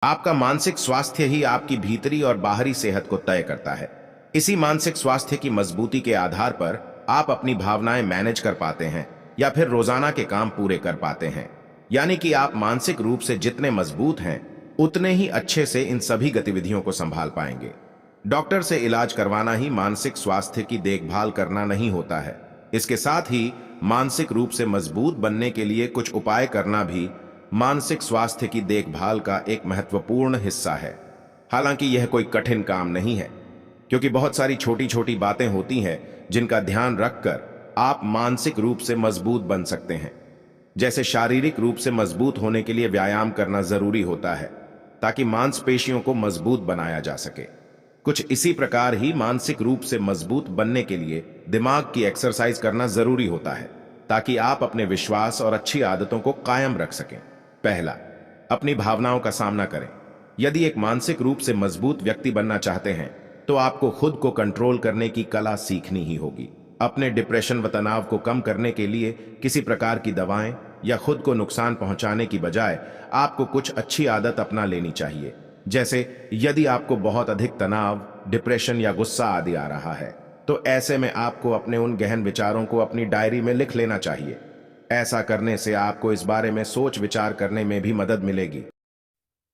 आपका मानसिक स्वास्थ्य ही आपकी भीतरी और बाहरी सेहत को तय करता है। इसी मानसिक स्वास्थ्य की मजबूती के आधार पर आप अपनी भावनाएं मैनेज कर पाते हैं या फिर रोजाना के काम पूरे कर पाते हैं। यानी कि आप मानसिक रूप से जितने मजबूत हैं, उतने ही अच्छे से इन सभी गतिविधियों को संभाल पाएंगे। डॉक्टर से इलाज करवाना ही मानसिक स्वास्थ्य की देखभाल करना नहीं होता है। इसके साथ ही मानसिक रूप से मजबूत बनने के लिए कुछ उपाय करना भी मानसिक स्वास्थ्य की देखभाल का एक महत्वपूर्ण हिस्सा है। हालांकि यह कोई कठिन काम नहीं है, क्योंकि बहुत सारी छोटी छोटी बातें होती हैं जिनका ध्यान रखकर आप मानसिक रूप से मजबूत बन सकते हैं। जैसे शारीरिक रूप से मजबूत होने के लिए व्यायाम करना जरूरी होता है, ताकि मांसपेशियों को मजबूत बनाया जा सके। कुछ इसी प्रकार ही मानसिक रूप से मजबूत बनने के लिए दिमाग की एक्सरसाइज करना जरूरी होता है, ताकि आप अपने विश्वास और अच्छी आदतों को कायम रख सकें। पहला, अपनी भावनाओं का सामना करें। यदि एक मानसिक रूप से मजबूत व्यक्ति बनना चाहते हैं, तो आपको खुद को कंट्रोल करने की कला सीखनी ही होगी। अपने डिप्रेशन व तनाव को कम करने के लिए किसी प्रकार की दवाएं या खुद को नुकसान पहुंचाने की बजाय आपको कुछ अच्छी आदत अपना लेनी चाहिए। जैसे यदि आपको बहुत अधिक तनाव, डिप्रेशन या गुस्सा आदि आ रहा है, तो ऐसे में आपको अपने उन गहन विचारों को अपनी डायरी में लिख लेना चाहिए। ऐसा करने से आपको इस बारे में सोच विचार करने में भी मदद मिलेगी।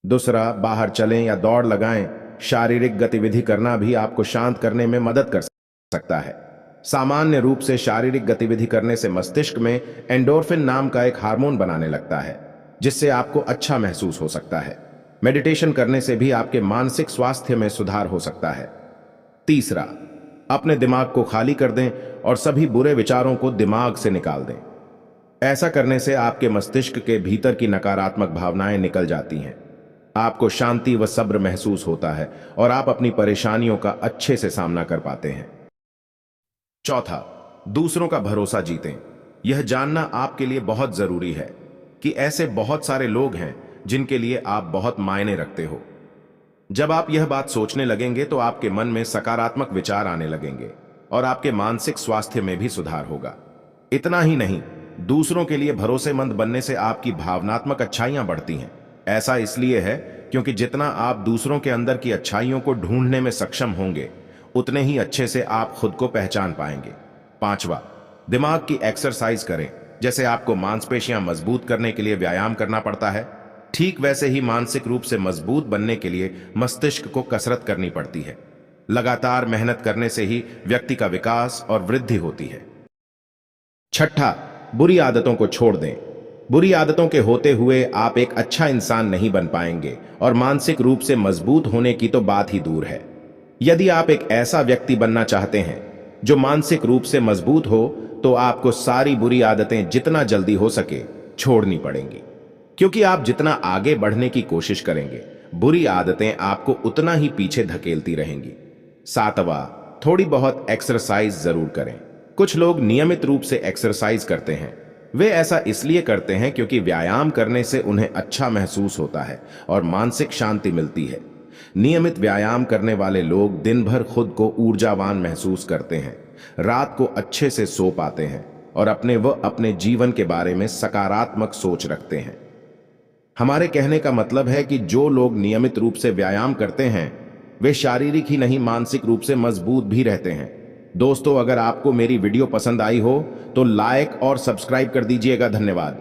दूसरा, बाहर चलें या दौड़ लगाएं। शारीरिक गतिविधि करना भी आपको शांत करने में मदद कर सकता है। सामान्य रूप से शारीरिक गतिविधि करने से मस्तिष्क में एंडोर्फिन नाम का एक हार्मोन बनाने लगता है, जिससे आपको अच्छा महसूस हो सकता है। मेडिटेशन करने से भी आपके मानसिक स्वास्थ्य में सुधार हो सकता है। तीसरा, अपने दिमाग को खाली कर दें और सभी बुरे विचारों को दिमाग से निकाल दें। ऐसा करने से आपके मस्तिष्क के भीतर की नकारात्मक भावनाएं निकल जाती हैं। आपको शांति व सब्र महसूस होता है और आप अपनी परेशानियों का अच्छे से सामना कर पाते हैं। चौथा, दूसरों का भरोसा जीतें। यह जानना आपके लिए बहुत जरूरी है कि ऐसे बहुत सारे लोग हैं जिनके लिए आप बहुत मायने रखते हो। जब आप यह बात सोचने लगेंगे तो आपके मन में सकारात्मक विचार आने लगेंगे और आपके मानसिक स्वास्थ्य में भी सुधार होगा। इतना ही नहीं, दूसरों के लिए भरोसेमंद बनने से आपकी भावनात्मक अच्छाइयां बढ़ती हैं। ऐसा इसलिए है क्योंकि जितना आप दूसरों के अंदर की अच्छाइयों को ढूंढने में सक्षम होंगे, उतने ही अच्छे से आप खुद को पहचान पाएंगे। पांचवा, दिमाग की एक्सरसाइज करें। जैसे आपको मांसपेशियां मजबूत करने के लिए व्यायाम करना पड़ता है, ठीक वैसे ही मानसिक रूप से मजबूत बनने के लिए मस्तिष्क को कसरत करनी पड़ती है। लगातार मेहनत करने से ही व्यक्ति का विकास और वृद्धि होती है। छठा, बुरी आदतों को छोड़ दें। बुरी आदतों के होते हुए आप एक अच्छा इंसान नहीं बन पाएंगे और मानसिक रूप से मजबूत होने की तो बात ही दूर है। यदि आप एक ऐसा व्यक्ति बनना चाहते हैं जो मानसिक रूप से मजबूत हो, तो आपको सारी बुरी आदतें जितना जल्दी हो सके छोड़नी पड़ेंगी, क्योंकि आप जितना आगे बढ़ने की कोशिश करेंगे, बुरी आदतें आपको उतना ही पीछे धकेलती रहेंगी। सातवां, थोड़ी बहुत एक्सरसाइज जरूर करें। कुछ लोग नियमित रूप से एक्सरसाइज करते हैं। वे ऐसा इसलिए करते हैं क्योंकि व्यायाम करने से उन्हें अच्छा महसूस होता है और मानसिक शांति मिलती है। नियमित व्यायाम करने वाले लोग दिन भर खुद को ऊर्जावान महसूस करते हैं, रात को अच्छे से सो पाते हैं और अपने जीवन के बारे में सकारात्मक सोच रखते हैं। हमारे कहने का मतलब है कि जो लोग नियमित रूप से व्यायाम करते हैं, वे शारीरिक ही नहीं मानसिक रूप से मजबूत भी रहते हैं। दोस्तों, अगर आपको मेरी वीडियो पसंद आई हो तो लाइक और सब्सक्राइब कर दीजिएगा। धन्यवाद।